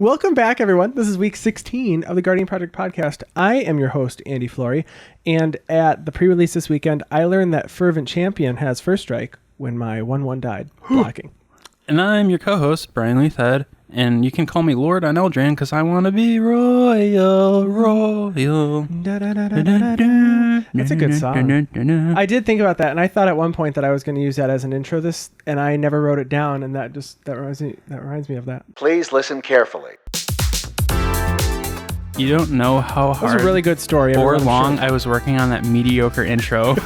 Welcome back, everyone. This is week 16 of the Guardian Project podcast. I am your host, Andy Flory, and at the pre-release this weekend, I learned that Fervent Champion has first strike when my 1/1 died blocking. And I'm your co-host, Brian Leithhead, and you can call me Lorde on Eldraine because I want to be royal. That's a good song. I did think about that, and I thought at one point that I was going to use that as an intro and I never wrote it down, and that reminds me of that. Please listen carefully. You don't know how hard That was a really good story. or long I was working on that mediocre intro.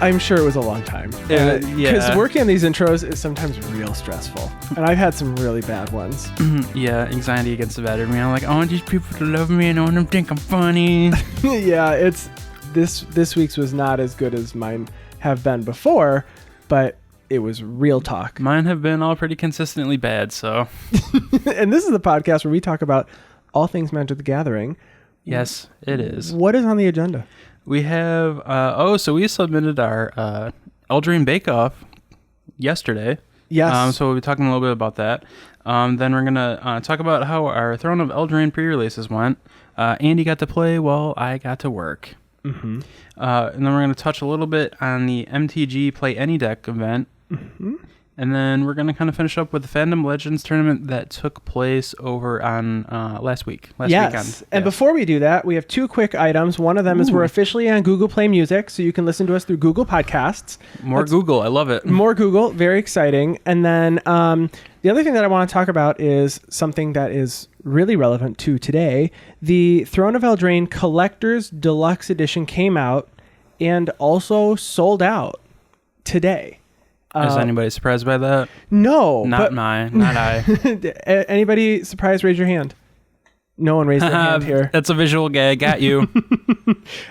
I'm sure it was a long time. Because working on these intros is sometimes real stressful. And I've had some really bad ones. Yeah, anxiety gets the better of me. I'm like, I want these people to love me and I want them to think I'm funny. Yeah, this week's was not as good as mine have been before, but it was real talk. Mine have been all pretty consistently bad, so. And this is the podcast where we talk about all things Magic the Gathering. Yes, it is. What is on the agenda? We have, so we submitted our Elderaine Bake Off yesterday. Yes. So we'll be talking a little bit about that. Then we're going to talk about how our Throne of Eldraine pre-releases went. Andy got to play while I got to work. Mm-hmm. And then we're going to touch a little bit on the MTG Play Any Deck event. Mm-hmm. And then we're going to kind of finish up with the Fandom Legends tournament that took place over on last weekend. And before we do that, we have two quick items. One of them is we're officially on Google Play Music, so you can listen to us through Google Podcasts. Google. I love it. More Google. Very exciting. And then the other thing that I want to talk about is something that is really relevant to today. The Throne of Eldraine Collector's Deluxe Edition came out and also sold out today. Is anybody surprised by that? No. Not I. Anybody surprised? Raise your hand. No one raised their hand here. That's a visual gag. Got you.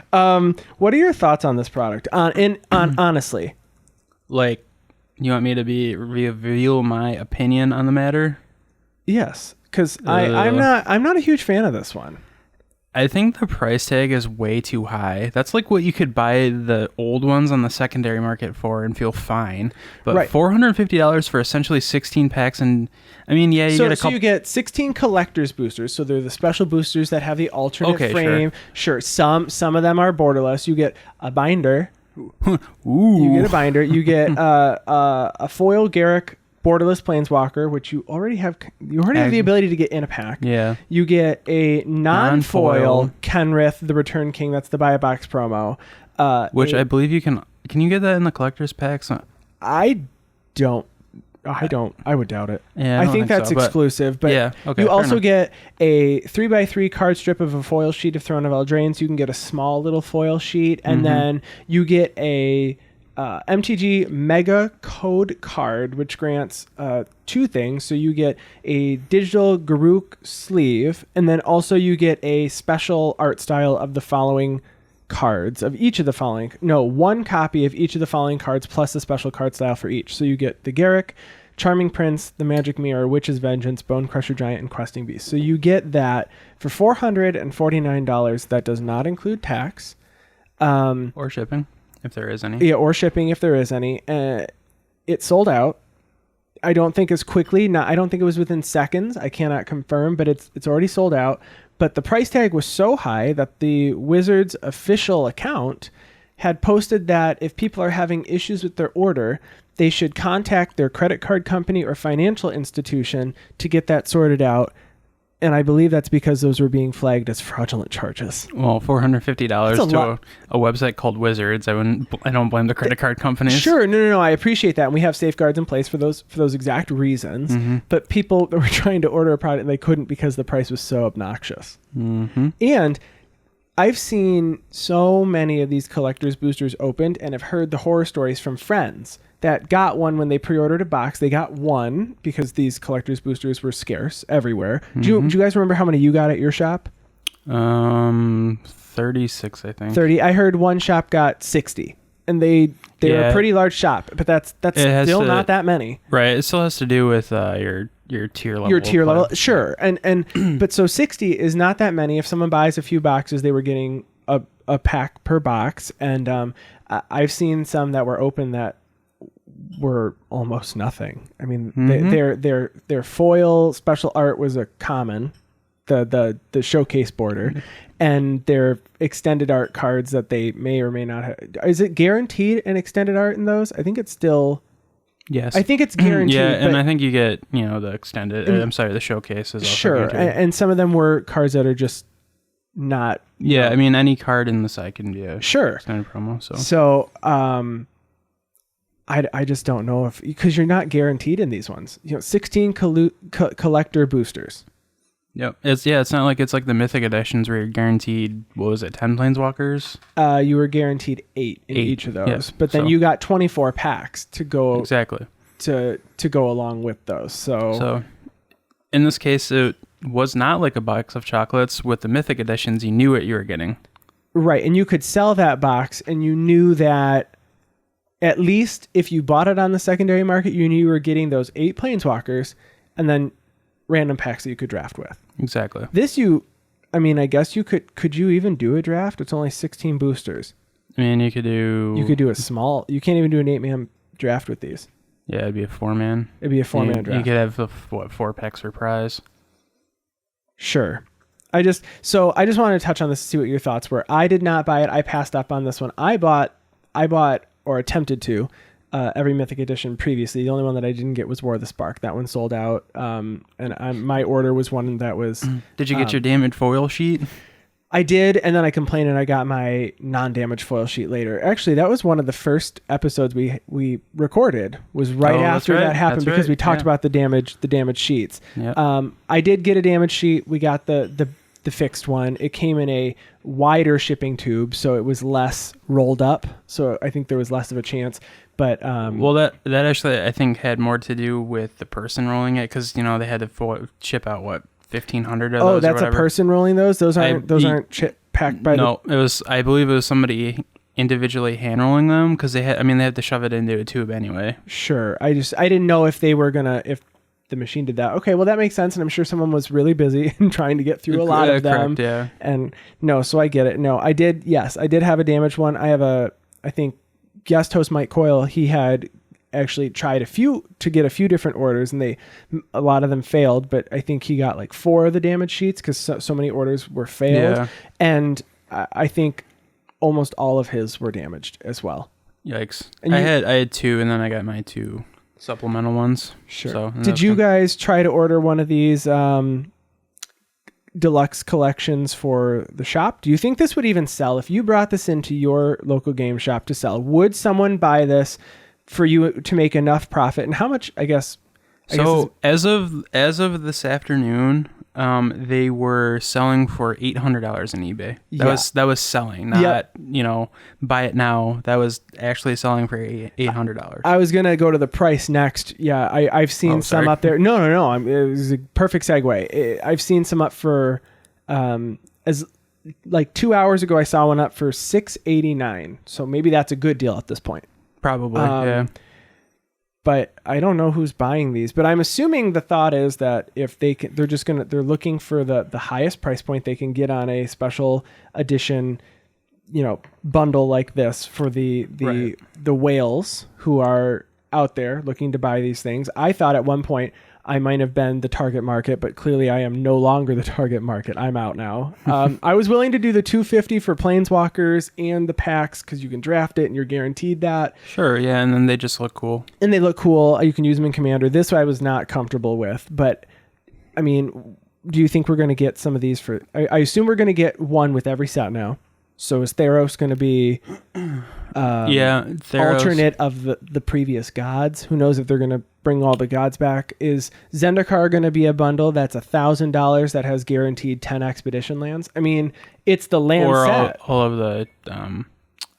What are your thoughts on this product? Honestly. Like, you want me to reveal my opinion on the matter? Yes, because I'm not a huge fan of this one. I think the price tag is way too high. That's like what you could buy the old ones on the secondary market for and feel fine. But right. $450 for essentially 16 packs, and I mean, yeah, you get a couple. So you get 16 collector's boosters. So they're the special boosters that have the alternate frame. Sure. Some of them are borderless. You get a binder. Ooh. You get a binder. You get a foil Garruk borderless planeswalker, which you already have the ability to get in a pack. Yeah. You get a non-foil Kenrith, the Return King. That's the buy a box promo. Which I believe you can you get that in the collector's packs? I would doubt it. Yeah, I think that's exclusive. But yeah, okay, you also get a 3x3 card strip of a foil sheet of Throne of Eldraine, so you can get a small little foil sheet, and then you get a MTG Mega Code card, which grants two things. So you get a digital Garruk sleeve, and then also you get a special art style of the following cards of each of the following. No, one copy of each of the following cards plus a special card style for each. So you get the Garruk, Charming Prince, the Magic Mirror, Witch's Vengeance, Bone Crusher Giant, and Questing Beast. So you get that for $449. That does not include tax. Or shipping. If there is any. Yeah, or shipping if there is any. It sold out. I don't think as quickly. I don't think it was within seconds. I cannot confirm, but it's already sold out. But the price tag was so high that the Wizards official account had posted that if people are having issues with their order, they should contact their credit card company or financial institution to get that sorted out. And I believe that's because those were being flagged as fraudulent charges. Well, $450 to a website called Wizards. I don't blame the credit card companies. Sure, no. I appreciate that. And we have safeguards in place for those exact reasons. Mm-hmm. But people that were trying to order a product and they couldn't because the price was so obnoxious. Mm-hmm. And I've seen so many of these collector's boosters opened and have heard the horror stories from friends that got one when they pre-ordered a box. They got one because these collector's boosters were scarce everywhere. Do you guys remember how many you got at your shop? 36, I think. 30. I heard one shop got 60. And they're a pretty large shop, but that's still not that many. Right. It still has to do with your tier level. Your tier level, sure. And but so 60 is not that many. If someone buys a few boxes, they were getting a pack per box. And I've seen some that were open that were almost nothing. I mean, their foil special art was a common, the showcase border, and their extended art cards that they may or may not have. Is it guaranteed an extended art in those? I think it's still. Yes, I think it's guaranteed. Yeah, and I think you get the extended. The showcase is also sure, guaranteed. And some of them were cards that are just not. Yeah, I mean any card in the site can be a extended promo. So I just don't know if, because you're not guaranteed in these ones. 16 collector boosters. Yep. It's not like it's like the Mythic editions where you're guaranteed, what was it, 10 Planeswalkers? You were guaranteed 8 in each of those. Yeah, but then you got 24 packs to go exactly to go along with those. So in this case, it was not like a box of chocolates. With the Mythic editions, you knew what you were getting. Right, and you could sell that box, and you knew that at least if you bought it on the secondary market, you knew you were getting those 8 Planeswalkers, and then random packs that you could draft with. Exactly. This I guess you could you even do a draft? It's only 16 boosters. I mean, you could do a small, you can't even do an 8-man draft with these. Yeah, it'd be a 4-man. It'd be a 4-man draft. You could have 4 packs for prize. Sure. I just wanted to touch on this to see what your thoughts were. I did not buy it. I passed up on this one. I bought or attempted to every Mythic edition previously. The only one that I didn't get was War of the Spark. That one sold out. My order was one that was... Did you get your damaged foil sheet? I did, and then I complained, and I got my non-damaged foil sheet later. Actually, that was one of the first episodes we recorded, was after that happened, because we talked about the damaged sheets. Yep. I did get a damaged sheet. We got the fixed one. It came in a wider shipping tube, so it was less rolled up. So I think there was less of a chance. But that actually I think had more to do with the person rolling it, because they had to ship out 1,500 of those. Oh, that's a person rolling those. Those aren't packed by. No, it was. I believe it was somebody individually hand rolling them, because they had to shove it into a tube anyway. Sure. I didn't know if they were gonna if the machine did that. Okay, well that makes sense, and I'm sure someone was really busy and trying to get through a lot of them. Correct, yeah. And no, so I get it. No, I did. Yes, I did have a damaged one. I have I think guest host Mike Coyle. He had actually tried to get a few different orders, and a lot of them failed, but I think he got like 4 of the damaged sheets because so many orders were failed. Yeah. And I think almost all of his were damaged as well. Yikes. And I had 2, and then I got my 2 supplemental ones. Sure. So, did you guys try to order one of these deluxe collections for the shop? Do you think this would even sell if you brought this into your local game shop to sell? Would someone buy this for you to make enough profit? And how much, I guess as of this afternoon, they were selling for $800 in eBay. That was selling, not buy it now. That was actually selling for $800. I was gonna go to the price next. Yeah, I've seen some up there. No. It was a perfect segue. I've seen some up for as like 2 hours ago. I saw one up for $689. So maybe that's a good deal at this point. Probably, yeah. But I don't know who's buying these. But I'm assuming the thought is that if they're looking for the highest price point they can get on a special edition, bundle like this for the whales who are out there looking to buy these things. I thought at one point I might have been the target market, but clearly I am no longer the target market. I'm out now. I was willing to do the $250 for Planeswalkers and the packs because you can draft it and you're guaranteed that. Sure, yeah, and then they just look cool. And they look cool. You can use them in Commander. This I was not comfortable with, but I mean, do you think we're going to get some of these for... I assume we're going to get one with every set now. So is Theros going to be Theros. Alternate of the previous gods? Who knows if they're going to bring all the gods back? Is Zendikar going to be a bundle that's $1,000 that has guaranteed 10 expedition lands? I mean, it's the land or set. All of the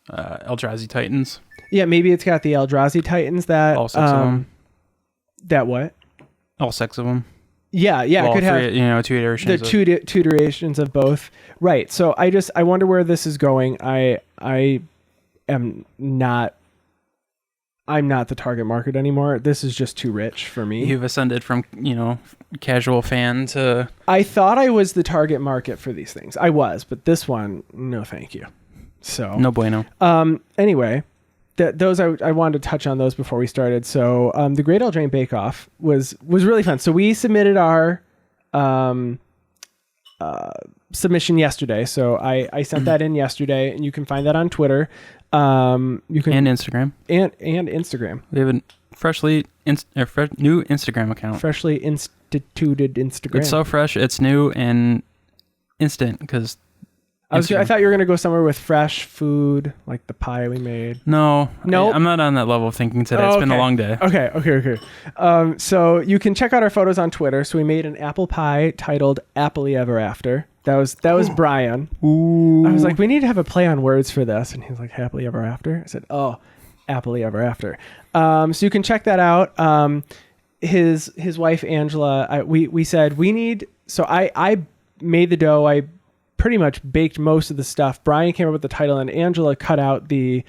Eldrazi Titans. Yeah, maybe it's got the Eldrazi Titans that... All 6 of them. That what? All 6 of them. Yeah, well, it could have 2 iterations. The two iterations of both, right? So I wonder where this is going. I am not. I'm not the target market anymore. This is just too rich for me. You've ascended from casual fan to. I thought I was the target market for these things. I was, but this one, no, thank you. So no bueno. Anyway, those I wanted to touch on those before we started. So the Great Elderaine Bake Off was really fun. So we submitted our submission yesterday. So I sent that in yesterday, and you can find that on Twitter. You can and Instagram and Instagram. We have a new Instagram account. Freshly instituted Instagram. It's so fresh. It's new and instant because. I thought you were gonna go somewhere with fresh food, like the pie we made. No, Nope. I'm not on that level of thinking today. It's been a long day. Okay. So you can check out our photos on Twitter. So we made an apple pie titled "Happily Ever After." That was Brian. Ooh. I was like, we need to have a play on words for this, and he was like, "Happily Ever After." I said, "Oh, happily ever after." So you can check that out. His wife Angela. We said we need. So I made the dough. I pretty much baked most of the stuff. Brian came up with the title, and Angela cut out the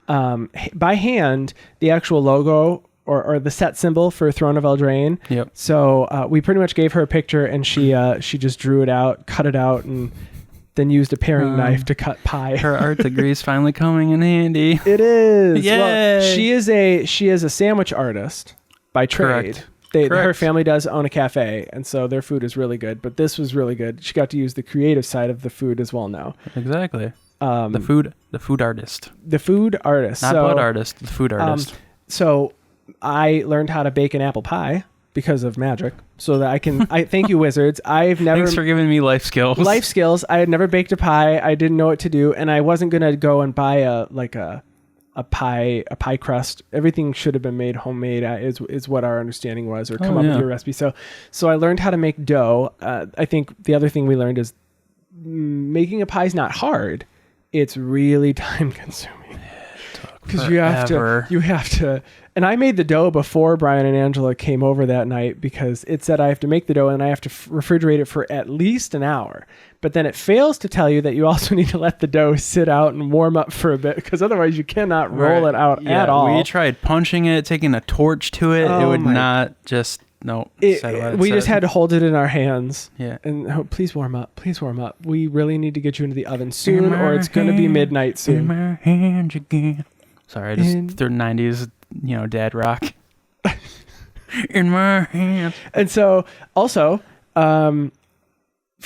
by hand the actual logo or the set symbol for Throne of Eldraine. Yep. So we pretty much gave her a picture, and she just drew it out, cut it out, and then used a paring knife to cut pie. Her art degree's finally coming in handy. It is. Yay! Well, she is a sandwich artist by trade. Correct. Her family does own a cafe, and so their food is really good. But this was really good. She got to use the creative side of the food as well now. Exactly. The food artist. The food artist. Not blood artist, the food artist. So I learned how to bake an apple pie because of magic, so that I thank you, wizards. Thanks for giving me life skills. Life skills. I had never baked a pie. I didn't know what to do, and I wasn't gonna go and buy a pie crust. Everything should have been made homemade, is what our understanding was, or come up with your recipe. So I learned how to make dough. I think the other thing we learned is making a pie is not hard. It's really time consuming because you have to. And I made the dough before Brian and Angela came over that night, because it said I have to make the dough and I have to refrigerate it for at least an hour. But then it fails to tell you that you also need to let the dough sit out and warm up for a bit, because otherwise you cannot roll it out at all. We tried punching it, taking a torch to it. It would not just, no. We just had to hold it in our hands. Yeah. And please warm up. Please warm up. We really need to get you into the oven soon, or it's going to be midnight soon. In my hands again. Sorry, I just threw 90s, dad rock. In my hands. And so, also, friend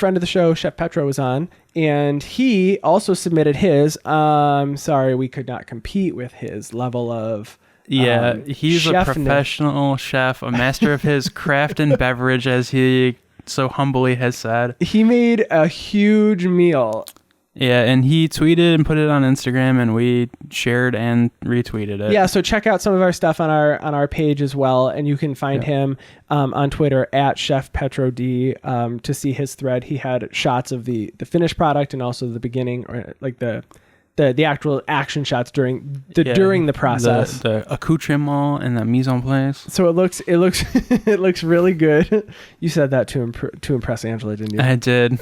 of the show, Chef Petro, was on, and he also submitted his. Sorry, we could not compete with his level of. He's a professional chef, a master of his craft and beverage, as he so humbly has said. He made a huge meal. Yeah, and he tweeted and put it on Instagram, and we shared and retweeted it. Yeah, so check out some of our stuff on our page as well, and you can find him on Twitter at Chef Petro D to see his thread. He had shots of the finished product and also the beginning, or like the actual action shots during the process, the accoutrement and the mise en place. So it looks it looks really good. You said that to impress Angela, didn't you? I did.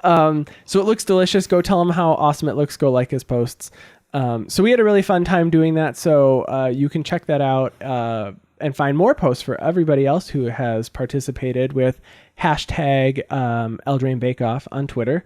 So it looks delicious. Go tell him how awesome it looks. Go like his posts. So we had a really fun time doing that. So you can check that out and find more posts for everybody else who has participated with hashtag Eldraine Bake Off on Twitter.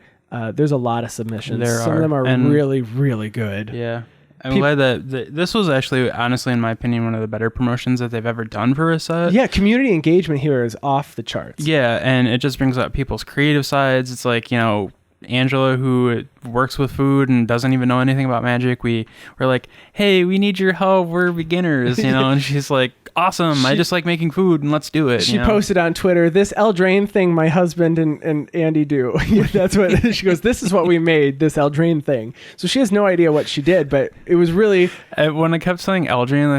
There's a lot of submissions. Some of them are really, really good. Yeah. I'm glad that this was actually, honestly, in my opinion, one of the better promotions that they've ever done for a set. Yeah, community engagement here is off the charts. Yeah, and it just brings up people's creative sides. It's like, Angela, who works with food and doesn't even know anything about magic, we're like, hey, we need your help. We're beginners, and she's like, awesome. I just like making food, and let's do it. She posted on Twitter, this Eldraine thing my husband and Andy do. That's what she goes, this is what we made, this Eldraine thing. So she has no idea what she did, but it was really... When I kept saying Eldraine,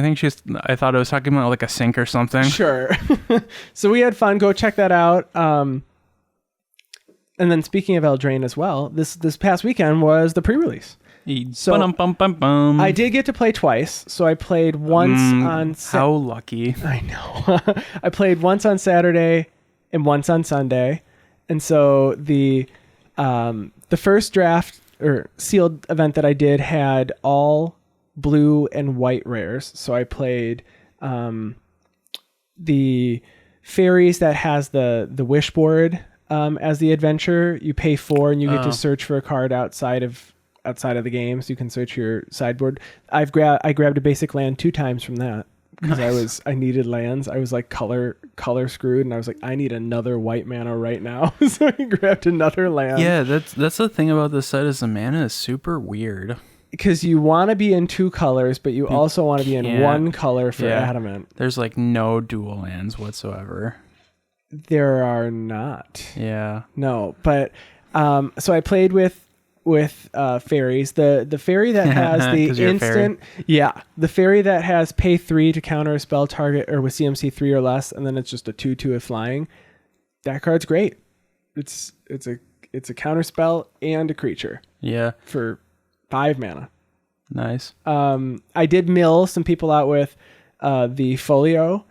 I thought I was talking about like a sink or something. Sure. So we had fun. Go check that out. And then speaking of Eldraine as well, this past weekend was the pre-release. So I did get to play twice. So I played once on... How lucky. I know. I played once on Saturday and once on Sunday. And so the first draft or sealed event that I did had all blue and white rares. So I played the fairies that has the wish board as the adventure. You pay 4 and you get to search for a card outside of outside of the game, so you can search your sideboard. I grabbed a basic land 2 times from that because I needed lands. I was like color screwed, and I was like, I need another white mana right now, so I grabbed another land. Yeah, that's the thing about this set is the mana is super weird. Because you want to be in 2 colors, but you also want to be in 1 color for Adamant. There's like no dual lands whatsoever. There are not. Yeah. No, but so I played with fairies. The fairy that has the instant, the fairy that has pay 3 to counter a spell target or with CMC 3 or less, and then it's just a 2/2 with flying. That card's great. It's a counter spell and a creature. Yeah. For 5 mana. Nice. I did mill some people out with the folio.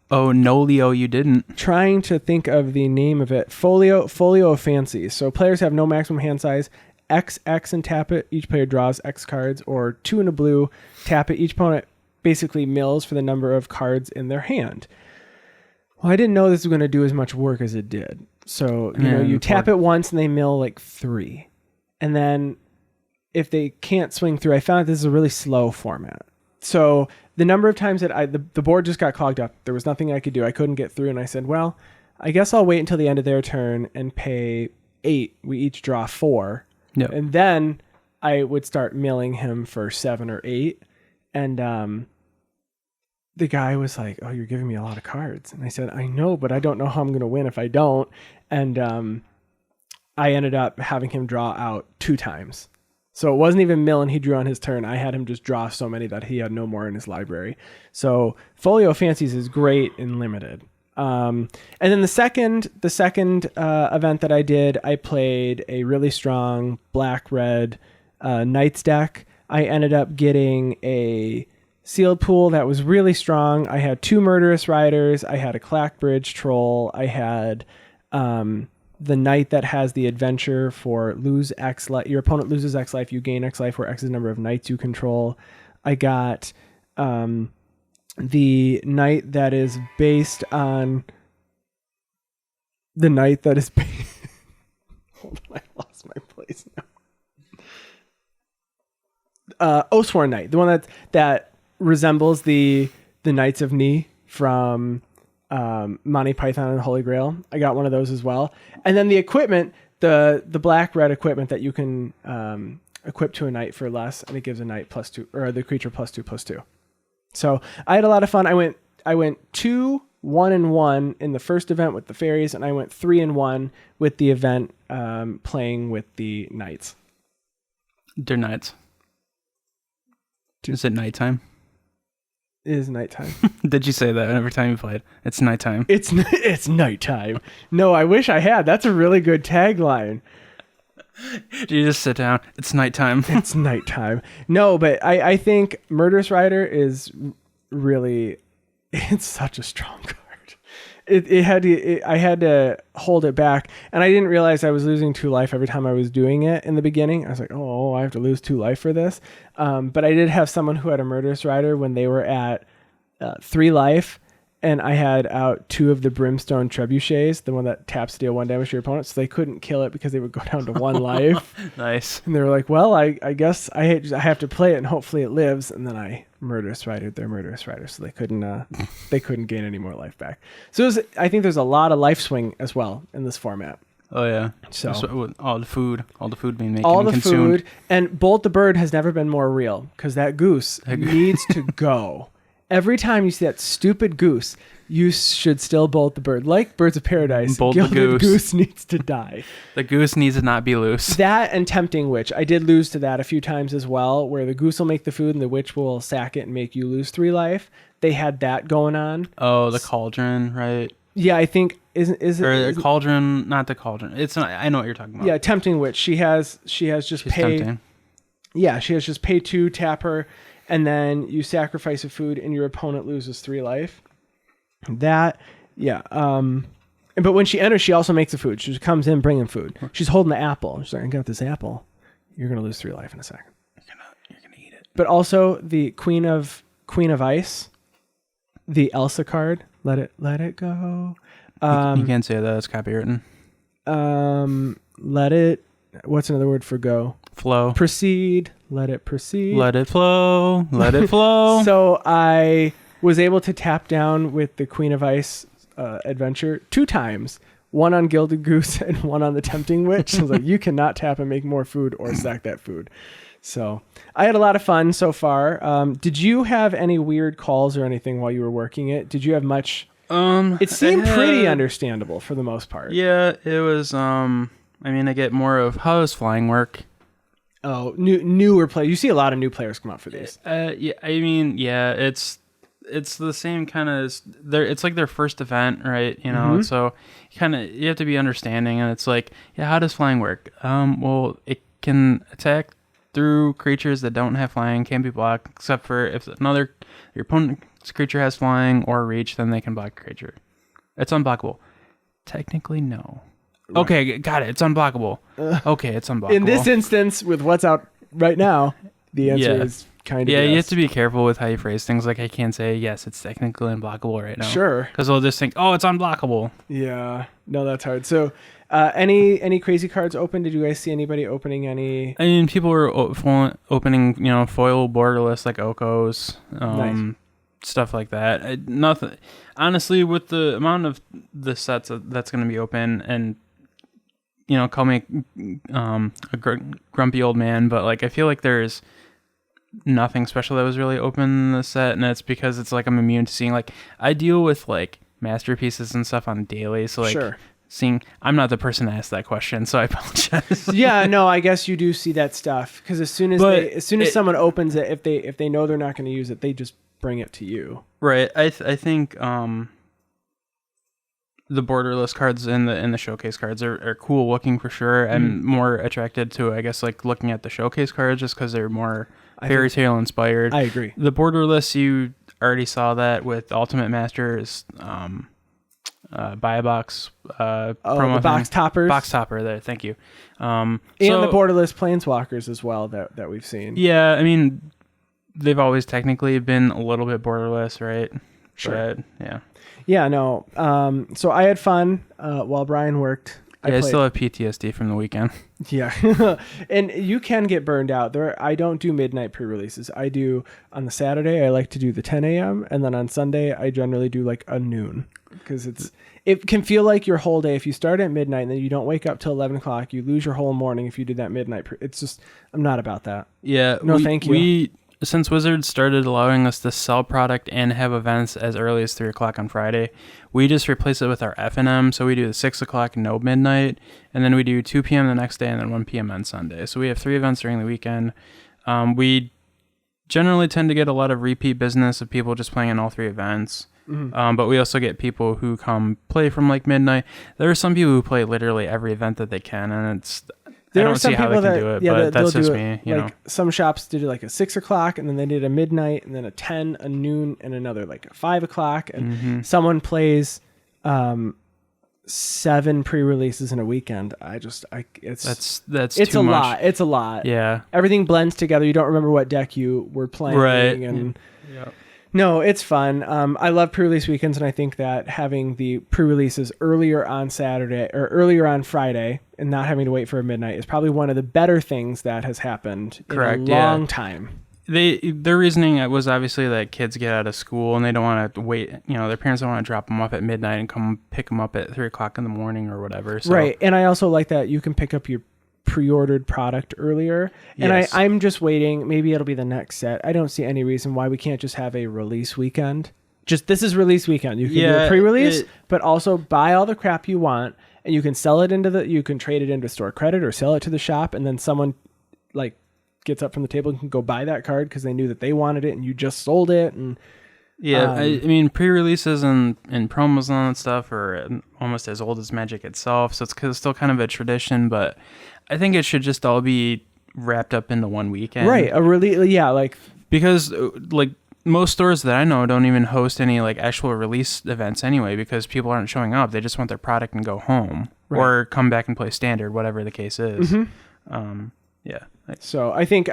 Oh, no, Leo, you didn't. Trying to think of the name of it. Folio of Fancies. So players have no maximum hand size. X and tap it. Each player draws X cards, or 2 in a blue. Tap it. Each opponent basically mills for the number of cards in their hand. Well, I didn't know this was going to do as much work as it did. So, you tap it once and they mill like 3. And then if they can't swing through, I found this is a really slow format. So the number of times that the board just got clogged up, there was nothing I could do. I couldn't get through. And I said, well, I guess I'll wait until the end of their turn and pay 8. We each draw 4. Yep. And then I would start milling him for 7 or 8. And the guy was like, oh, you're giving me a lot of cards. And I said, I know, but I don't know how I'm going to win if I don't. And I ended up having him draw out 2 times. So it wasn't even mill and he drew on his turn. I had him just draw so many that he had no more in his library. So Folio Fancies is great in limited. And then the second event that I did, I played a really strong black-red Knights deck. I ended up getting a sealed pool that was really strong. I had 2 Murderous Riders. I had a Clackbridge Troll. I had the knight that has the adventure for lose X life. Your opponent loses X life, you gain X life, where X is the number of knights you control. I got the knight that is based on the knight that is based... Hold on, I lost my place now. Oathsworn Knight, the one that resembles the Knights of Ni from Monty Python and the Holy Grail. I got one of those as well. And then the equipment, the black-red equipment that you can equip to a knight for less, and it gives a knight +2, or the creature +2/+2. So I had a lot of fun. I went 2, 1 and 1 in the first event with the fairies, and I went 3 and 1 with the event playing with the knights. They're knights. Is it nighttime? It is nighttime. Did you say that every time you played? It's nighttime. It's nighttime. No, I wish I had. That's a really good tagline. You just sit down. It's nighttime. It's nighttime. No, but I think Murderous Rider is really... It's such a strong card. I had to hold it back, and I didn't realize I was losing 2 life every time I was doing it in the beginning. I was like, oh, I have to lose 2 life for this. But I did have someone who had a Murderous Rider when they were at 3 life, and I had out 2 of the Brimstone Trebuchets, the one that taps to deal 1 damage to your opponent, so they couldn't kill it because they would go down to 1 life. Nice. And they were like, well, I guess I have to play it, and hopefully it lives. And then I Murderous Rider their Murderous Rider, so they couldn't gain any more life back. So I think there's a lot of life swing as well in this format. Oh yeah. So all the food being made, all the consumed. food, and Bolt the Bird has never been more real because that goose needs to go. Every time you see that stupid goose, you should still bolt the bird. Like Birds of Paradise, bolt the goose needs to die. The goose needs to not be loose. That and Tempting Witch. I did lose to that a few times as well, where the goose will make the food and the witch will sack it and make you lose 3 life. They had that going on. Oh, the cauldron, right? Yeah, I think is it cauldron? Not the cauldron. It's not. I know what you're talking about. Yeah, Tempting Witch. She has just pay. Tempting. Yeah, she has just pay 2, tap her, and then you sacrifice a food and your opponent loses 3 life. That, yeah. But when she enters, she also makes the food. She just comes in bringing food. She's holding the apple. She's like, I got this apple. You're going to lose 3 life in a second. You're gonna eat it. But also the Queen of Ice, the Elsa card. Let it go. You can't say that. It's copywritten. Let it. What's another word for go? flow. Proceed. Let it proceed. Let it flow. Let it flow. So I was able to tap down with the Queen of Ice adventure 2 times. One on Gilded Goose and one on the Tempting Witch. I was like, you cannot tap and make more food or stack that food. So I had a lot of fun so far. Did you have any weird calls or anything while you were working it? Did you have much? It seemed pretty understandable for the most part. Yeah, it was. I get more of how does flying work? Oh, newer players. You see a lot of new players come out for these. It's the same kind of. It's like their first event, right? You know, so you have to be understanding, and it's like, yeah, how does flying work? Well, it can attack through creatures that don't have flying, can't be blocked, except for if your opponent's creature has flying or reach, then they can block the creature. It's unblockable. Technically, no. Right. Okay, got it. It's unblockable. Okay, it's unblockable. In this instance, with what's out right now, the answer is kind of yes. You have to be careful with how you phrase things. Like, I can't say, yes, it's technically unblockable right now. Sure. Because they'll just think, oh, it's unblockable. Yeah. No, that's hard. So, any crazy cards open? Did you guys see anybody opening any? I mean, people were opening, foil borderless, like Okos. Nice. Stuff like that. Nothing. Honestly, with the amount of the sets that's going to be open, and call me a grumpy old man, but like I feel like there's nothing special that was really open in the set, and it's because it's like I'm immune to seeing, like, I deal with like masterpieces and stuff on daily, so like sure. Seeing, I'm not the person to ask that question, so I apologize. Yeah, no, I guess you do see that stuff because as soon as someone opens it, if they know they're not going to use it, they just bring it to you. Right. I think the borderless cards and the showcase cards are cool looking for sure. I'm more attracted to, I guess, like looking at the showcase cards just because they're more fairy tale inspired. I agree. The borderless, you already saw that with Ultimate Masters. Buy a box. The box toppers. Box topper there. Thank you. And the borderless planeswalkers as well that we've seen. Yeah, I mean, they've always technically been a little bit borderless, right? Sure. But, yeah. Yeah, no. So I had fun while Brian worked. I still have PTSD from the weekend. Yeah. And you can get burned out. I don't do midnight pre-releases. I do on the Saturday, I like to do the 10 a.m. And then on Sunday, I generally do like a noon. Because it can feel like your whole day. If you start at midnight and then you don't wake up till 11 o'clock, you lose your whole morning if you did that midnight. It's just, I'm not about that. Yeah. No, thank you. Since Wizards started allowing us to sell product and have events as early as 3 o'clock on Friday, we just replace it with our F&M. So we do the 6 o'clock, no midnight, and then we do 2 p.m. the next day and then 1 p.m. on Sunday. So we have 3 events during the weekend. We generally tend to get a lot of repeat business of people just playing in all 3 events. Mm-hmm. But we also get people who come play from like midnight. There are some people who play literally every event that they can, and I don't see how they can do it, but that's just me. Some shops did like a 6 o'clock, and then they did a midnight, and then a 10, a noon, and another like a 5 o'clock. And someone plays 7 pre-releases in a weekend. That's it's a much. lot. It's a lot. Yeah, everything blends together. You don't remember what deck you were playing, right? And no, it's fun. I love pre-release weekends, and I think that having the pre-releases earlier on Saturday or earlier on Friday and not having to wait for a midnight is probably one of the better things that has happened in a long time. Their reasoning was obviously that kids get out of school and they don't want to wait. Their parents don't want to drop them off at midnight and come pick them up at 3 o'clock in the morning or whatever. So. Right, and I also like that you can pick up your pre-ordered product earlier, and yes. I'm just waiting. Maybe it'll be the next set. I don't see any reason why we can't just have a release weekend. This is release weekend. You can do a pre-release, but also buy all the crap you want, and you can sell it you can trade it into store credit or sell it to the shop, and then someone like gets up from the table and can go buy that card because they knew that they wanted it and you just sold it. And I mean, pre-releases and promos and all that stuff are almost as old as Magic itself, so it's still kind of a tradition, but I think it should just all be wrapped up into one weekend. Right. Because like most stores that I know don't even host any like actual release events anyway, because people aren't showing up. They just want their product and go home or come back and play standard, whatever the case is. Mm-hmm. So I think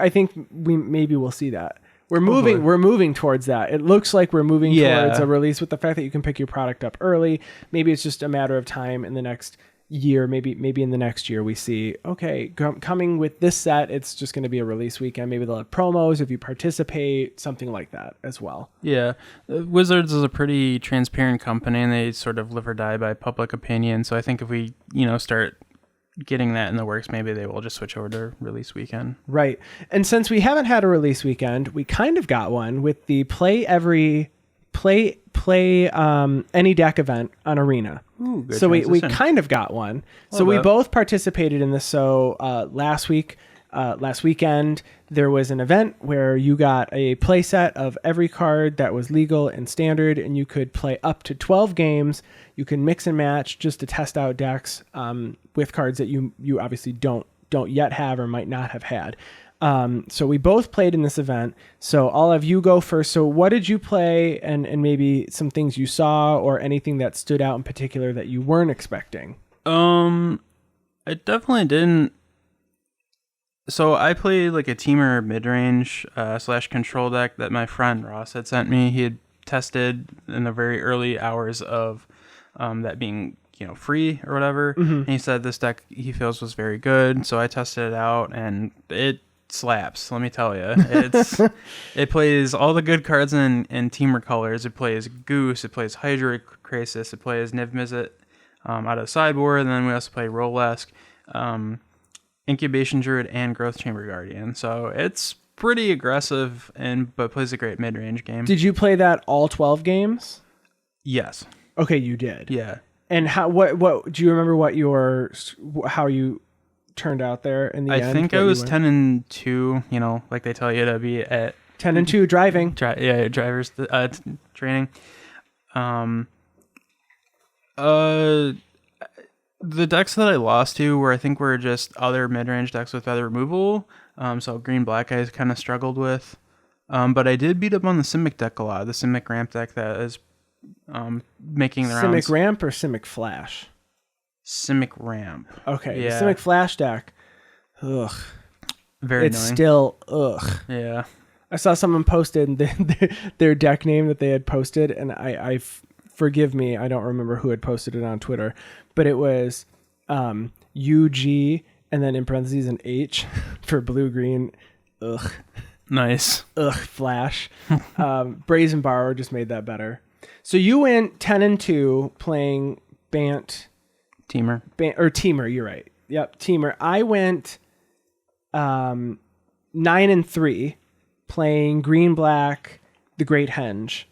we'll see that. We're moving towards that. It looks like we're moving towards a release with the fact that you can pick your product up early. Maybe it's just a matter of time in the next year, maybe in the next year, we see, okay, coming with this set, it's just going to be a release weekend. Maybe they'll have promos if you participate, something like that as well. Yeah. Wizards is a pretty transparent company, and they sort of live or die by public opinion. So I think if we, start getting that in the works, maybe they will just switch over to release weekend. Right. And since we haven't had a release weekend, we kind of got one with the play any deck event on Arena. Ooh, good so we kind of got one. So we both participated in this. So last weekend, there was an event where you got a play set of every card that was legal and standard, and you could play up to 12 games. You can mix and match just to test out decks with cards that you obviously don't yet have or might not have had. So we both played in this event. So I'll have you go first. So what did you play, and maybe some things you saw or anything that stood out in particular that you weren't expecting? I definitely didn't. So I played like a teamer mid-range / control deck that my friend Ross had sent me. He had tested in the very early hours of that being free or whatever. Mm-hmm. And he said this deck he feels was very good. So I tested it out, and it slaps, let me tell you. It plays all the good cards in teamer colors. It plays Goose, it plays Hydra Crisis, it plays Niv Mizzet out of the sideboard, and then we also play Rolesk, Incubation Druid, and Growth Chamber Guardian. So it's pretty aggressive, but plays a great mid-range game. Did you play that all 12 games? Yes. Okay, you did. Yeah. And what do you remember how you turned out there in the end? I think I was 10-2, like they tell you to be at 10-2 driving. Drivers training. The decks that I lost to were just other mid-range decks with feather removal. So green-black I kind of struggled with. But I did beat up on the Simic deck a lot. The Simic ramp deck that is making the rounds. Simic ramp or Simic flash? Simic ramp. Okay. Yeah. The Simic flash deck. Ugh. Very it's annoying. Still ugh. Yeah. I saw someone posted their deck name that they had posted, and I forgive me, I don't remember who had posted it on Twitter, but it was UG and then in parentheses an H for blue green. Ugh. Nice. Ugh. Flash. Brazen Borrower just made that better. So you went 10-2 playing Bant. Teamer, you're right. Yep, Teamer. I went 9-3 playing Green Black, the Great Henge.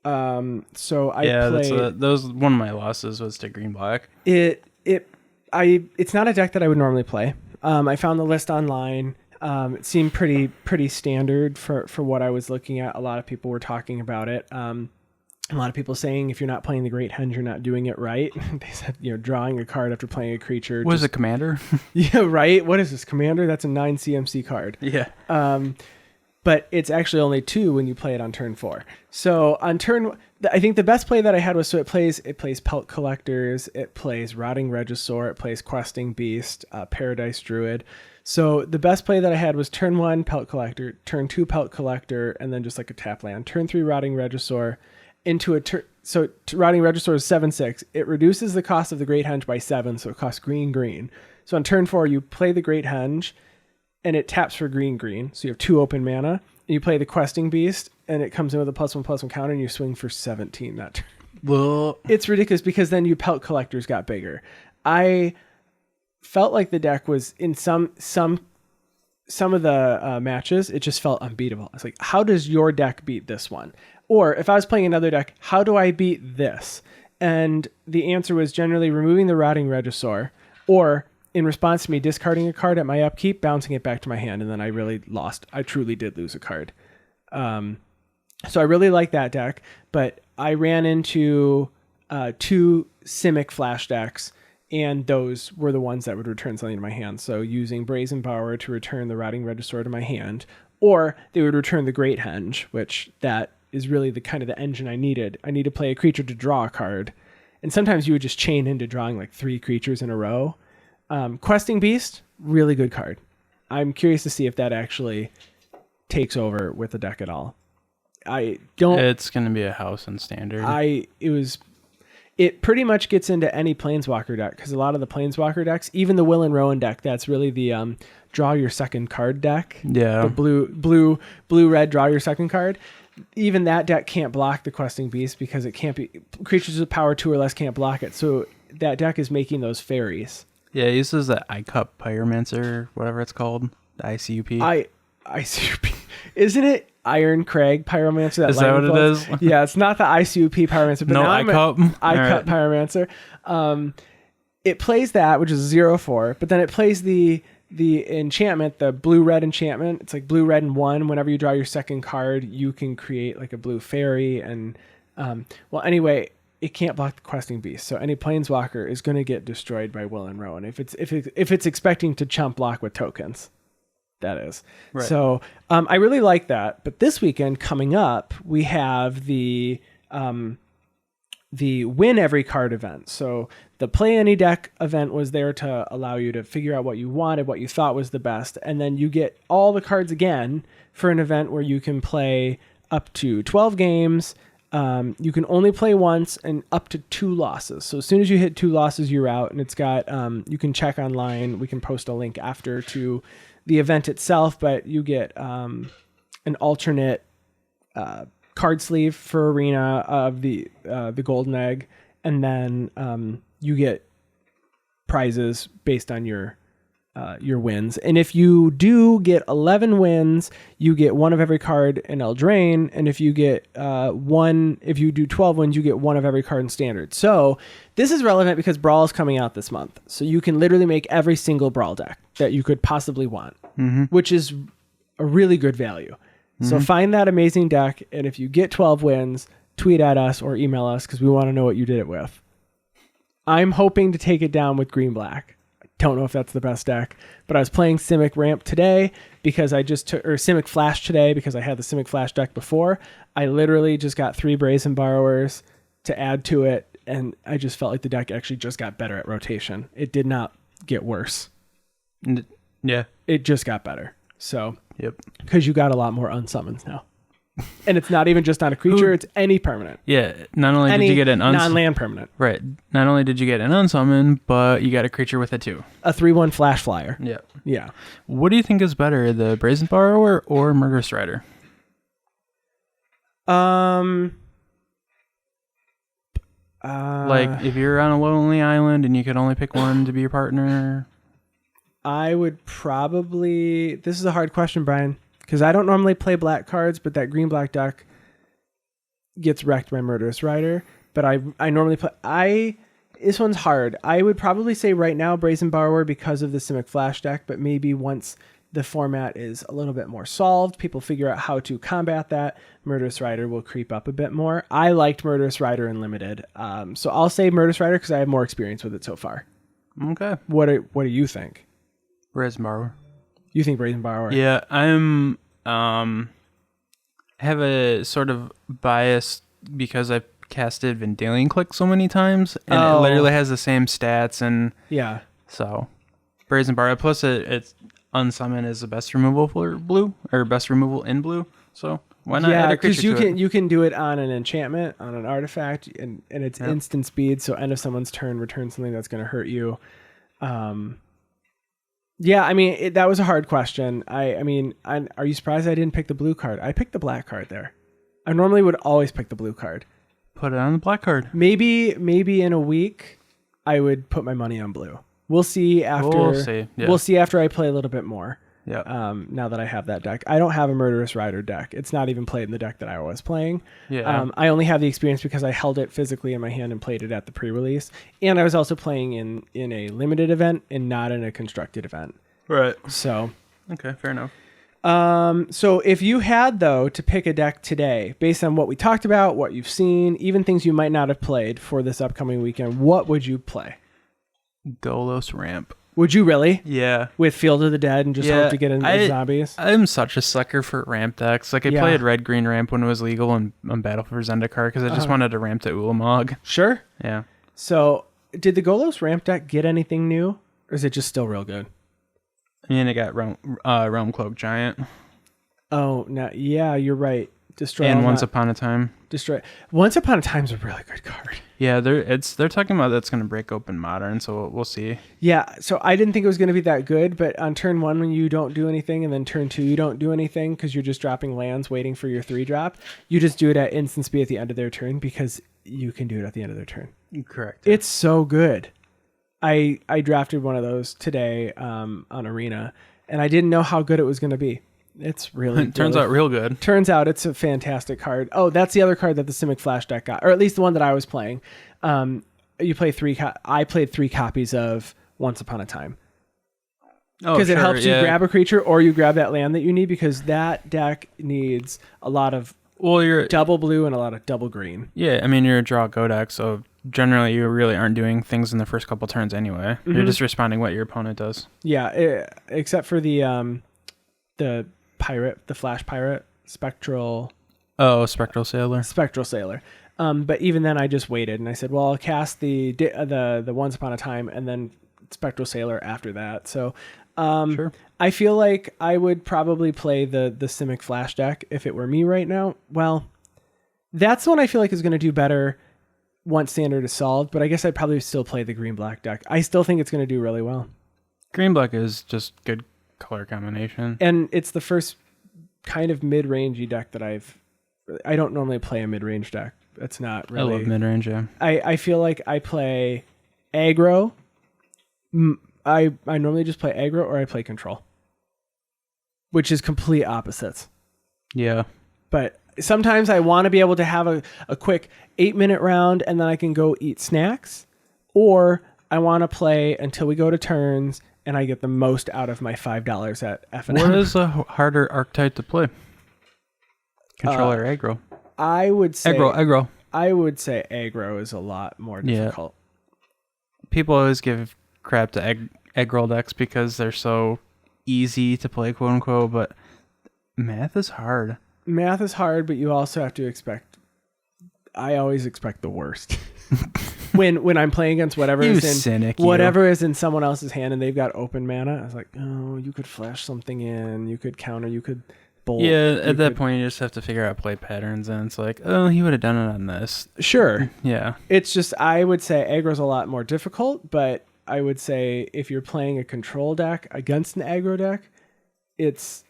So I played. Those one of my losses was to Green Black. It's not a deck that I would normally play. I found the list online. It seemed pretty standard for what I was looking at. A lot of people were talking about it. A lot of people saying if you're not playing the Great Henge, you're not doing it right. They said, drawing a card after playing a creature. What is a commander? Yeah, right. What is this, commander? That's a 9 CMC card. Yeah. But it's actually only 2 when you play it on turn 4. So on turn, I think the best play that I had was, so it plays Pelt Collectors, it plays Rotting Regisaur, it plays Questing Beast, Paradise Druid. So the best play that I had was turn 1 Pelt Collector, turn 2 Pelt Collector, and then just like a tap land. Turn 3 Rotting Regisaur. Into a Rotting Regisaur is 7/6. It reduces the cost of the Great Henge by 7, so it costs green. So on turn 4, you play the Great Henge, and it taps for green. So you have 2 open mana. And you play the Questing Beast, and it comes in with a +1/+1 counter, and you swing for 17 that turn. Well, it's ridiculous because then you Pelt Collectors got bigger. I felt like the deck was in some of the matches, it just felt unbeatable. I was like, how does your deck beat this one? Or if I was playing another deck, how do I beat this? And the answer was generally removing the Rotting Regisaur, or in response to me discarding a card at my upkeep, bouncing it back to my hand, and then I really lost. I truly did lose a card. So I really like that deck, but I ran into 2 Simic flash decks, and those were the ones that would return something to my hand. So using Brazen Borrower to return the Rotting Regisaur to my hand, or they would return the Great Henge, which that is really the kind of the engine I needed. I need to play a creature to draw a card. And sometimes you would just chain into drawing like 3 creatures in a row. Questing Beast, really good card. I'm curious to see if that actually takes over with the deck at all. It's going to be a house in standard. it pretty much gets into any Planeswalker deck, because a lot of the Planeswalker decks, even the Will and Rowan deck, that's really the draw your second card deck. Yeah. The blue red draw your second card. Even that deck can't block the Questing Beast because it can't be creatures with power 2 or less can't block it. So that deck is making those fairies. Yeah, it uses the iCup Pyromancer, whatever it's called, the ICUP. ICUP. Isn't it Iron Crag Pyromancer? Is that what it is? Yeah, it's not the ICUP Pyromancer. But no, iCup. iCup Pyromancer. It plays that, which is 0/4, but then it plays the enchantment, the blue-red enchantment. It's like blue-red and 1. Whenever you draw your second card, you can create like a blue fairy. And well, anyway, it can't block the Questing Beast, so any Planeswalker is going to get destroyed by Will and Rowan if it's expecting to chump block with tokens. That is. Right. So I really like that. But this weekend coming up, we have the win every card event. So the play any deck event was there to allow you to figure out what you wanted, what you thought was the best, and then you get all the cards again for an event where you can play up to 12 games. You can only play once and up to 2 losses. So as soon as you hit 2 losses, you're out. And it's got you can check online. We can post a link after to the event itself, but you get an alternate card sleeve for Arena of the Golden Egg, and then you get prizes based on your wins. And if you do get 11 wins, you get one of every card in Eldraine. And if you get if you do 12 wins, you get one of every card in Standard. So this is relevant because Brawl is coming out this month. So you can literally make every single Brawl deck that you could possibly want, which is a really good value. So find that amazing deck. And if you get 12 wins, tweet at us or email us because we want to know what you did it with. I'm hoping to take it down with green-black. Don't know if that's the best deck, but I was playing Simic Ramp today because I just took, or Simic Flash today because I had the Simic Flash deck before. I literally just got 3 Brazen Borrowers to add to it, and I just felt like the deck actually just got better at rotation. It did not get worse. Yeah. It just got better. So, yep. Because you got a lot more unsummons now. And it's not even just on a creature, it's any permanent. Yeah, not only did you get an non-land permanent. Right. Not only did you get an unsummon, but you got a creature with it too. A 3/1 flash flyer. Yeah. Yeah. What do you think is better, the Brazen Borrower or Murderous Rider? Like if you're on a lonely island and you could only pick one to be your partner. I would probably, this is a hard question, Brian, because I don't normally play black cards, but that green-black deck gets wrecked by Murderous Rider. But I normally play... This one's hard. I would probably say right now Brazen Borrower because of the Simic Flash deck, but maybe once the format is a little bit more solved, people figure out how to combat that, Murderous Rider will creep up a bit more. I liked Murderous Rider in Limited. So I'll say Murderous Rider because I have more experience with it so far. Okay. What do you think? Brazen Borrower. You think Brazen Borrower? Yeah, I'm have a sort of bias because I've casted Vendalion Click so many times, and it literally has the same stats, and yeah. So Brazen Borrower. Plus, it's unsummon is the best removal for blue, or best removal in blue. So why not? Yeah, because you can do it on an enchantment, on an artifact, and it's instant speed. So end of someone's turn, return something that's going to hurt you. Yeah, I mean, that was a hard question. I mean, are you surprised I didn't pick the blue card? I picked the black card there. I normally would always pick the blue card. Put it on the black card. Maybe in a week, I would put my money on blue. We'll see after. We'll see after I play a little bit more. Yeah. Now that I have that deck, I don't have a Murderous Rider deck. It's not even played in the deck that I was playing. Yeah. I only have the experience because I held it physically in my hand and played it at the pre-release, and I was also playing in a limited event and not in a constructed event. Right. So. Okay, fair enough. So if you had though to pick a deck today, based on what we talked about, what you've seen, even things you might not have played for this upcoming weekend, what would you play? Golos Ramp. Would you really? Yeah. With Field of the Dead and just hope to get into zombies? I'm such a sucker for ramp decks. Like I played Red-Green Ramp when it was legal on Battle for Zendikar because I just wanted to ramp to Ulamog. Sure. Yeah. So did the Golos Ramp deck get anything new? Or is it just still real good? I mean, it got Realm Cloak Giant. Oh, no. Yeah, you're right. Destroy and Once Upon a Time. Once Upon a Time's a really good card. Yeah, they're talking about that's going to break open Modern, so we'll see. Yeah, so I didn't think it was going to be that good, but on turn 1 when you don't do anything, and then turn 2 you don't do anything because you're just dropping lands waiting for your 3-drop, you just do it at instant speed at the end of their turn because you can do it at the end of their turn. Correct. It's so good. I drafted one of those today on Arena, and I didn't know how good it was going to be. It's really turns out real good. Turns out it's a fantastic card. Oh, that's the other card that the Simic Flash deck got, or at least the one that I was playing. You play I played 3 copies of Once Upon a Time. Because it helps you grab a creature or you grab that land that you need, because that deck needs a lot of you're double blue and a lot of double green. Yeah, I mean, you're a draw go deck, so generally you really aren't doing things in the first couple turns anyway. Mm-hmm. You're just responding what your opponent does. Yeah, except for the pirate, the Flash pirate, Spectral Sailor. But even then I just waited and I said, well, I'll cast the Once Upon a Time and then Spectral Sailor after that. So sure. I feel like I would probably play the Simic Flash deck if it were me right now. Well, that's the one I feel like is going to do better once Standard is solved, but I guess I'd probably still play the green-black deck. I still think it's going to do really well. Green-black is just good color combination. And it's the first kind of mid-rangey deck that I don't normally play a mid-range deck. It's not really... I love mid-range, yeah. I feel like I play aggro. I normally just play aggro or I play control, which is complete opposites. Yeah. But sometimes I want to be able to have a quick 8-minute round and then I can go eat snacks, or I want to play until we go to turns and I get the most out of my $5 at F&M. What is a harder archetype to play? Control or aggro? I would say aggro. I would say aggro is a lot more difficult. Yeah. People always give crap to aggro decks because they're so easy to play, quote unquote, but math is hard. Math is hard, but you also have to expect... I always expect the worst. when I'm playing against whatever is in someone else's hand and they've got open mana, I was like, oh, you could flash something in, you could counter, you could bolt. Yeah, at that point you just have to figure out play patterns, and it's like, oh, he would have done it on this. Sure. Yeah. It's just, I would say aggro's a lot more difficult, but I would say if you're playing a control deck against an aggro deck, it's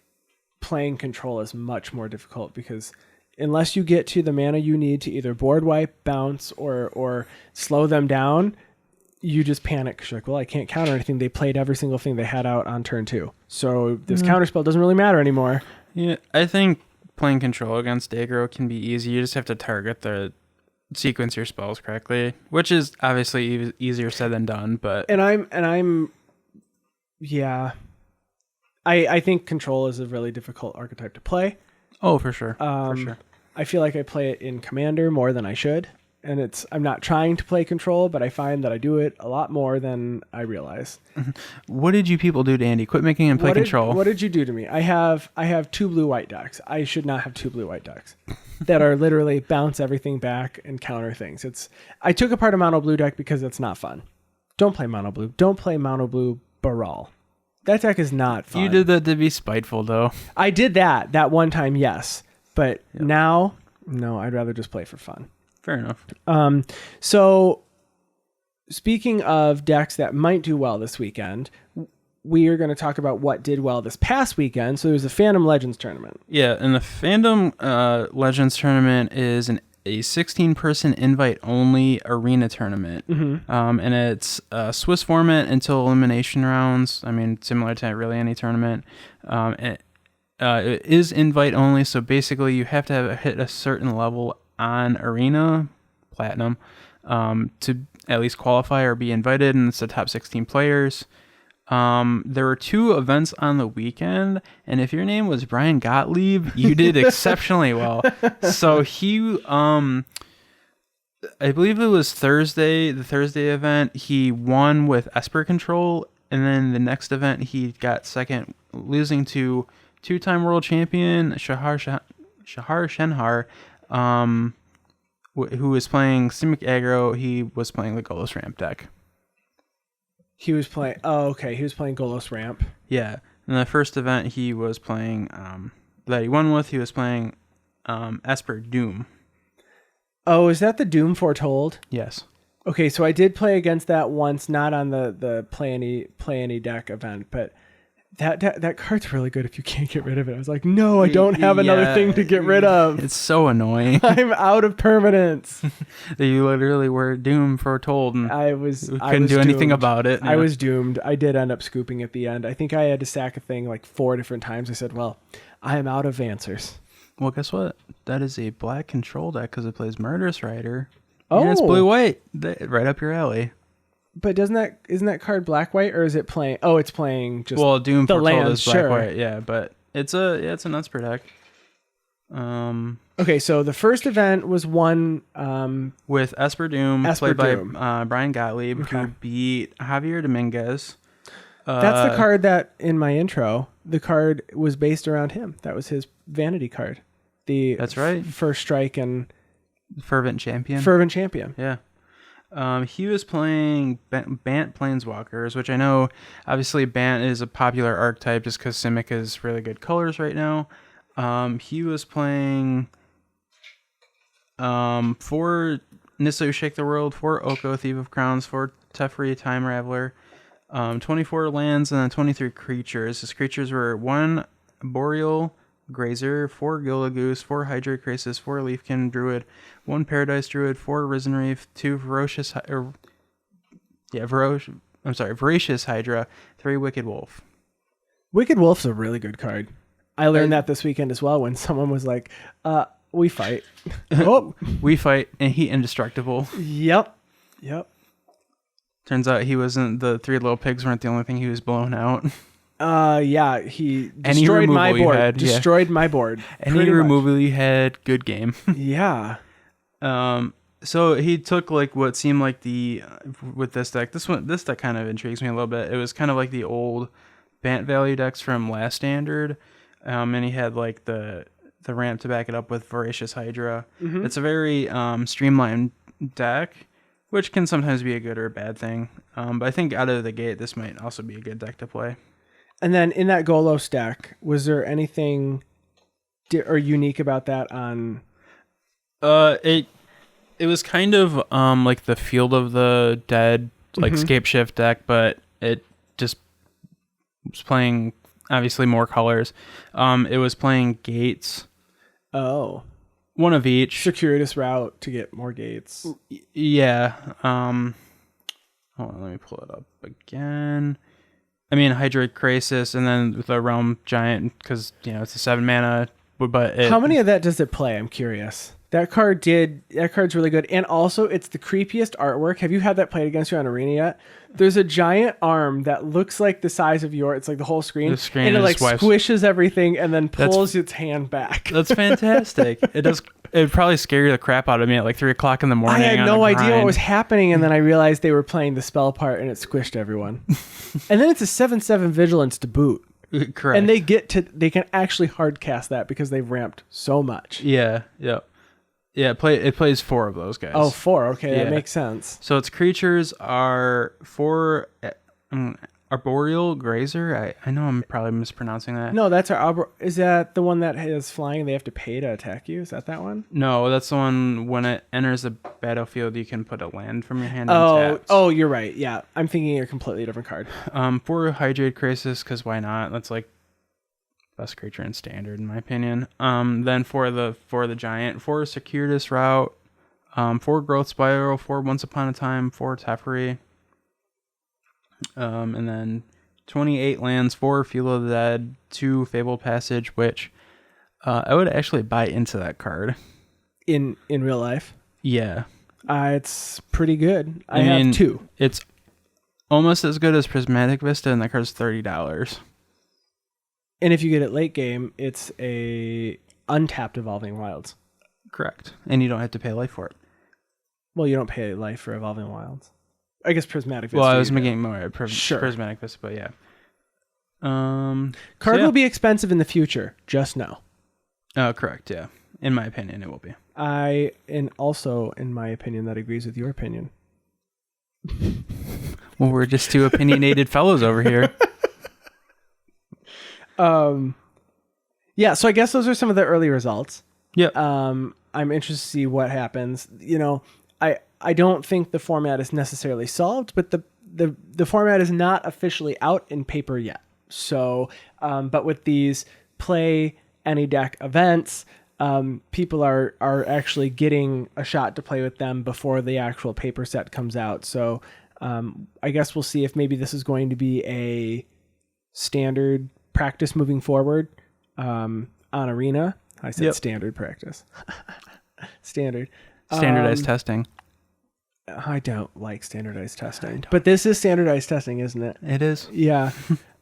playing control is much more difficult, because unless you get to the mana you need to either board wipe, bounce, or slow them down, you just panic. You're like, well, I can't counter anything. They played every single thing they had out on turn 2. So this counterspell doesn't really matter anymore. Yeah, I think playing control against aggro can be easy. You just have to target the sequence your spells correctly, which is obviously easier said than done. But I think control is a really difficult archetype to play. Oh, for sure. For sure. I feel like I play it in Commander more than I should. And I'm not trying to play control, but I find that I do it a lot more than I realize. What did you people do to Andy? Quit making him play control. What did you do to me? I have 2 blue-white decks. I should not have 2 blue-white decks that are literally bounce everything back and counter things. I took apart a mono blue deck because it's not fun. Don't play mono blue. Don't play mono blue Baral. That deck is not fun. You did that to be spiteful, though. I did that one time, yes. But now, no, I'd rather just play for fun. Fair enough. So, speaking of decks that might do well this weekend, we are going to talk about what did well this past weekend. So, there's the Fandom Legends tournament. Yeah, and the Fandom Legends tournament is a 16-person invite-only arena tournament. Mm-hmm. And it's a Swiss format until elimination rounds. I mean, similar to really any tournament. It is invite-only, so basically you have to have hit a certain level on Arena, Platinum, to at least qualify or be invited, and it's the top 16 players. There were 2 events on the weekend, and if your name was Brian Gottlieb, you did exceptionally well. So he, I believe it was the Thursday event, he won with Esper Control, and then the next event he got second, losing to 2-time world champion Shahar Shenhar, who was playing Simic Aggro. He was playing the Golos Ramp deck. He was playing... Oh, okay. He was playing Golos Ramp. Yeah. In the first event, he was playing... that he won with, he was playing Esper Doom. Oh, is that the Doom Foretold? Yes. Okay, so I did play against that once, not on the play any deck event, but that card's really good if you can't get rid of it. I was like, no, I don't have another thing to get rid of. It's so annoying. I'm out of permanence. You literally were Doom Foretold, and couldn't do anything about it. I was doomed. I did end up scooping at the end. I think I had to sack a thing like 4 different times. I said, well, I am out of answers. Well, guess what? That is a black control deck because it plays Murderous Rider. Oh, and it's blue-white. Right up your alley. But isn't that card black-white, or is it playing? Oh, it's playing just Doom the Foretold land, is black-white, yeah. But it's a nuts per deck. Okay, so the first event was one with Esper Doom, played by Brian Gottlieb, who beat Javier Dominguez. That's the card that in my intro, the card was based around him. That was his vanity card. That's right. First strike and Fervent Champion. Yeah. He was playing Bant Planeswalkers, which I know, obviously, Bant is a popular archetype just because Simic is really good colors right now. He was playing 4 Nissa Who Shake the World, 4 Oko, Thief of Crowns, 4 Teferi, Time Raveler, 24 lands, and then 23 creatures. His creatures were 1 Boreal Grazer, 4 Gilligoose, 4 Hydrate Crisis, 4 Leafkin Druid, 1 Paradise Druid, 4 Risen Reef, 2 Voracious Hydra, 3 Wicked Wolf. Wicked Wolf's a really good card. I learned that this weekend as well when someone was like, we fight. We fight, and he indestructible. Yep. Turns out he wasn't, the 3 little pigs weren't the only thing he was blown out. Yeah, he destroyed my board. My board. Any removal you had, good game. Yeah. So he took like what seemed like with this deck. This deck kind of intrigues me a little bit. It was kind of like the old Bant value decks from Last Standard, and he had like the ramp to back it up with Voracious Hydra. Mm-hmm. It's a very streamlined deck, which can sometimes be a good or a bad thing. But I think out of the gate, this might also be a good deck to play. And then in that Golos deck, was there anything or unique about that on? It was kind of like the Field of the Dead, like Scape Shift deck, but it just was playing obviously more colors. It was playing gates. Oh. One of each. Circuitous route to get more gates. Yeah. Hold on, let me pull it up again. I mean, Hydrate Crisis, and then with the Realm Giant, because, it's a 7 mana. But how many of that does it play? I'm curious. That card's really good. And also, it's the creepiest artwork. Have you had that played against you on Arena yet? There's a giant arm that looks like the size of it's like the whole screen. The screen and it like squishes everything and then pulls its hand back. That's fantastic. It would probably scare the crap out of me at like 3 o'clock in the morning. I had no idea what was happening, and then I realized they were playing the spell part, and it squished everyone. And then it's a 7/7 Vigilance to boot. Correct. And they can actually hard cast that because they've ramped so much. Yeah. It plays 4 of those guys. Oh, 4. Okay, that makes sense. So its creatures are 4 Arboreal Grazer. I know I'm probably mispronouncing that. No, that's is that the one that has flying and they have to pay to attack you? Is that one? No, that's the one when it enters the battlefield, you can put a land from your hand untapped. Oh, you're right. Yeah, I'm thinking a completely different card. 4 Hydrate Crisis, because why not? That's like best creature in Standard, in my opinion. Then for the giant, 4 Circuitous Route, 4 Growth Spiral, 4 Once Upon a Time, 4 Teferi, and then 28 lands, 4 Field of the Dead, 2 Fabled Passage, which I would actually buy into that card. In real life? Yeah. It's pretty good. I have 2. It's almost as good as Prismatic Vista, and that card's $30. And if you get it late game, it's a untapped Evolving Wilds. Correct. And you don't have to pay life for it. Well, you don't pay life for Evolving Wilds. I guess Prismatic Vista. Well, I was making more Prismatic Vista, but yeah. Card will be expensive in the future. Just know. Oh, correct. Yeah. In my opinion, it will be. And also, in my opinion, that agrees with your opinion. Well, we're just 2 opinionated fellows over here. Yeah, so I guess those are some of the early results. Yep. I'm interested to see what happens. I don't think the format is necessarily solved, but the format is not officially out in paper yet. So, but with these play any deck events, people are actually getting a shot to play with them before the actual paper set comes out. So, I guess we'll see if maybe this is going to be a standard practice moving forward on Arena. I said standard practice. Standardized testing. I don't like standardized testing, but this is standardized testing, isn't it? It is. Yeah.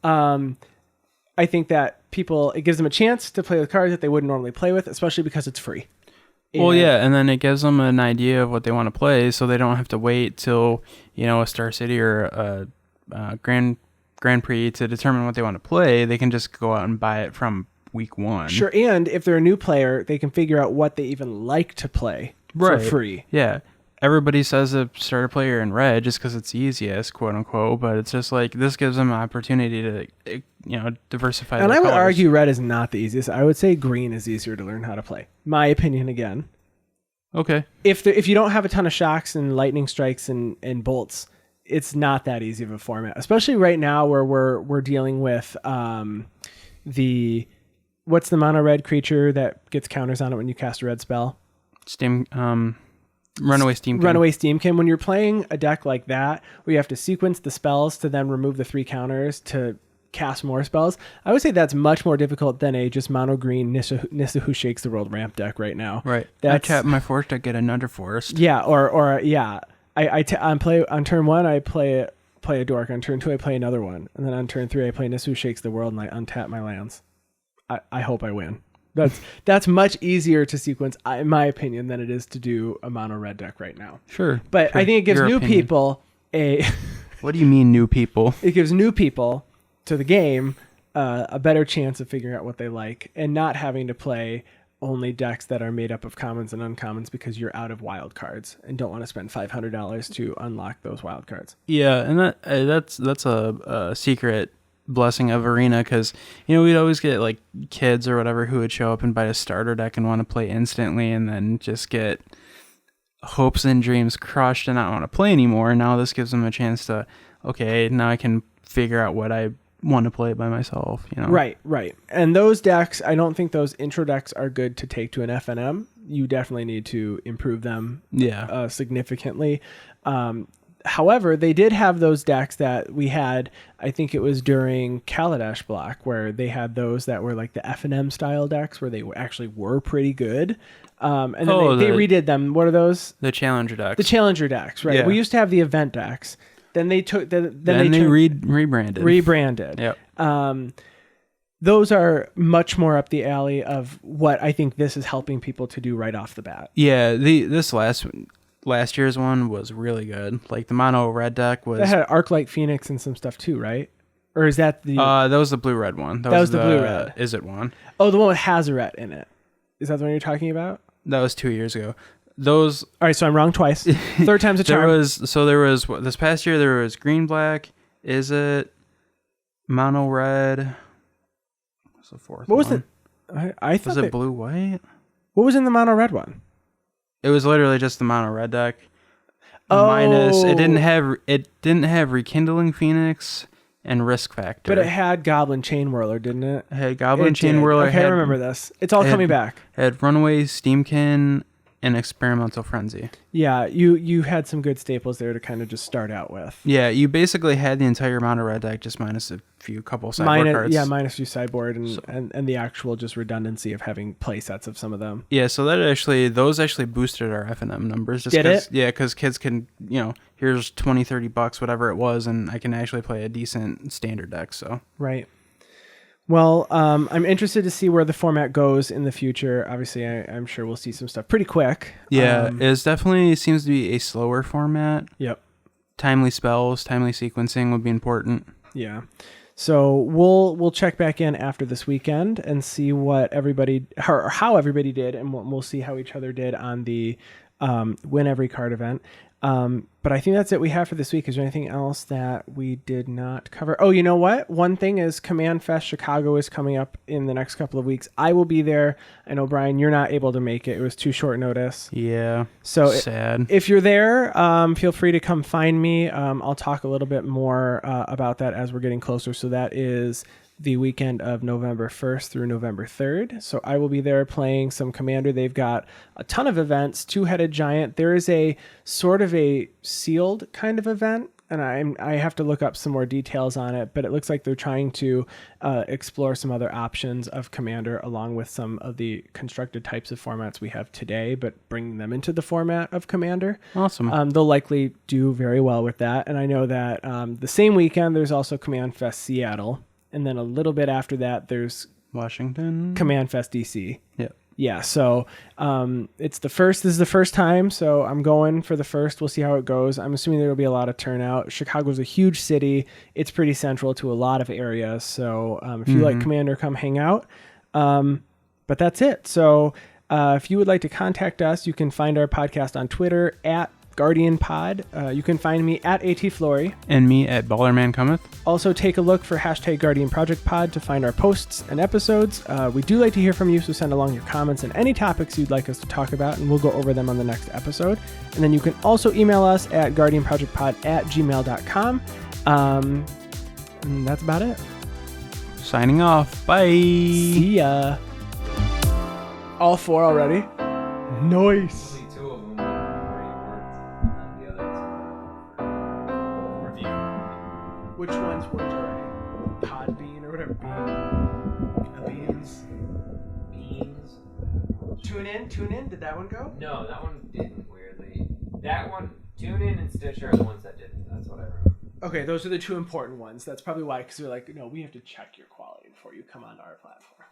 I think that it gives them a chance to play with cards that they wouldn't normally play with, especially because it's free. Well, yeah, and then it gives them an idea of what they want to play, so they don't have to wait till, a Star City or a Grand Prix to determine what they want to play. They can just go out and buy it from week one. Sure, and if they're a new player, they can figure out what they even like to play for free. Yeah. Everybody says to start a player in red just because it's easiest, quote unquote, but it's just like this gives them an opportunity to, diversify. And I would argue red is not the easiest. I would say green is easier to learn how to play. My opinion again. Okay. If you don't have a ton of shocks and lightning strikes and bolts, it's not that easy of a format, especially right now where we're dealing with what's the mono red creature that gets counters on it when you cast a red spell? Runaway Steamkin. When you're playing a deck like that, where you have to sequence the spells to then remove the 3 counters to cast more spells, I would say that's much more difficult than a just mono green Nissa Who Shakes the World ramp deck right now. Right. I tap my force to get another forest. Yeah, on turn 1 I play a dork. On turn 2 I play another one, and then on turn 3 I play Nissa Who Shakes the World and I untap my lands. I hope I win. That's much easier to sequence, in my opinion, than it is to do a mono red deck right now. Sure. But I think it gives people a... What do you mean new people? It gives new people to the game a better chance of figuring out what they like and not having to play only decks that are made up of commons and uncommons because you're out of wild cards and don't want to spend $500 to unlock those wild cards. Yeah, and that's a secret blessing of Arena, because we'd always get like kids or whatever who would show up and buy a starter deck and want to play instantly and then just get hopes and dreams crushed and not want to play anymore. Now this gives them a chance to, okay, now I can figure out what I want to play by myself. Right. And those decks, I don't think those intro decks are good to take to an FNM. You definitely need to improve them significantly. However, they did have those decks that we had, I think it was during Kaladesh block, where they had those that were like the FNM style decks where they actually were pretty good. And then they redid them. What are those? The Challenger decks. The Challenger decks, right. Yeah. We used to have the event decks. Then they took... rebranded. Rebranded. Yep. Those are much more up the alley of what I think this is helping people to do right off the bat. Yeah, this last year's one was really good. Like the mono red deck was... That had Arclight Phoenix and some stuff too, right? Or is that the... that was the blue-red one. That was the blue-red. Is it one? Oh, the one with Jahzzar in it. Is that the one you're talking about? That was 2 years ago. Those... All right, so I'm wrong twice. Third time's a charm. There was this past year, there was green-black. Is it mono-red? What's the fourth one? What was it? I thought... Was it blue-white? What was in the mono-red one? It was literally just the mono red deck. Oh. Minus it didn't have Rekindling Phoenix and Risk Factor. But it had Goblin Chain Whirler, didn't it? It had Goblin Chain Whirler. Okay, I remember this. It's all coming back. It had Runaway Steamkin and Experimental Frenzy. Yeah, you had some good staples there to kind of just start out with. Yeah, you basically had the entire mono red deck just minus a couple sideboard cards. Yeah, minus few sideboard and the actual just redundancy of having play sets of some of them. Yeah, so those actually boosted our FNM numbers. Did it? Yeah, because kids can, here's $20-$30, whatever it was, and I can actually play a decent standard deck. So right. Well, I'm interested to see where the format goes in the future. Obviously, I'm sure we'll see some stuff pretty quick. Yeah, it definitely seems to be a slower format. Yep. Timely spells, timely sequencing would be important. Yeah. So we'll check back in after this weekend and see what how everybody did, and we'll see how each other did on the Win Every Card event. But I think that's it we have for this week. Is there anything else that we did not cover? Oh, you know what? One thing is Command Fest Chicago is coming up in the next couple of weeks. I will be there. I know, Brian, you're not able to make it. It was too short notice. Yeah. So sad. If you're there, feel free to come find me. I'll talk a little bit more about that as we're getting closer. So that is the weekend of November 1st through November 3rd. So I will be there playing some Commander. They've got a ton of events, Two-Headed Giant. There is a sort of a sealed kind of event, and I have to look up some more details on it, but it looks like they're trying to explore some other options of Commander along with some of the constructed types of formats we have today, but bringing them into the format of Commander. Awesome. They'll likely do very well with that. And I know that the same weekend, there's also Command Fest Seattle. And then a little bit after that, there's Washington Command Fest DC. Yeah. Yeah. So it's the first. This is the first time. So I'm going for the first. We'll see how it goes. I'm assuming there will be a lot of turnout. Chicago's a huge city. It's pretty central to a lot of areas. So if you like Commander, come hang out. But that's it. So if you would like to contact us, you can find our podcast on Twitter at Guardian Pod. You can find me at ATFlory. And me at Ballerman Cometh. Also take a look for hashtag Guardian Project Pod to find our posts and episodes. We do like to hear from you, so send along your comments and any topics you'd like us to talk about, and we'll go over them on the next episode. And then you can also email us at guardianprojectpod@gmail.com. And that's about it. Signing off. Bye. See ya. All 4 already? Nice. Which ones worked already? Podbean or whatever. Beans. Tune in. Did that one go? No, that one didn't, weirdly. That one, Tune In and Stitcher are the ones that didn't. That's what I remember. Okay, those are the 2 important ones. That's probably why, because they're like, no, we have to check your quality before you come onto our platform.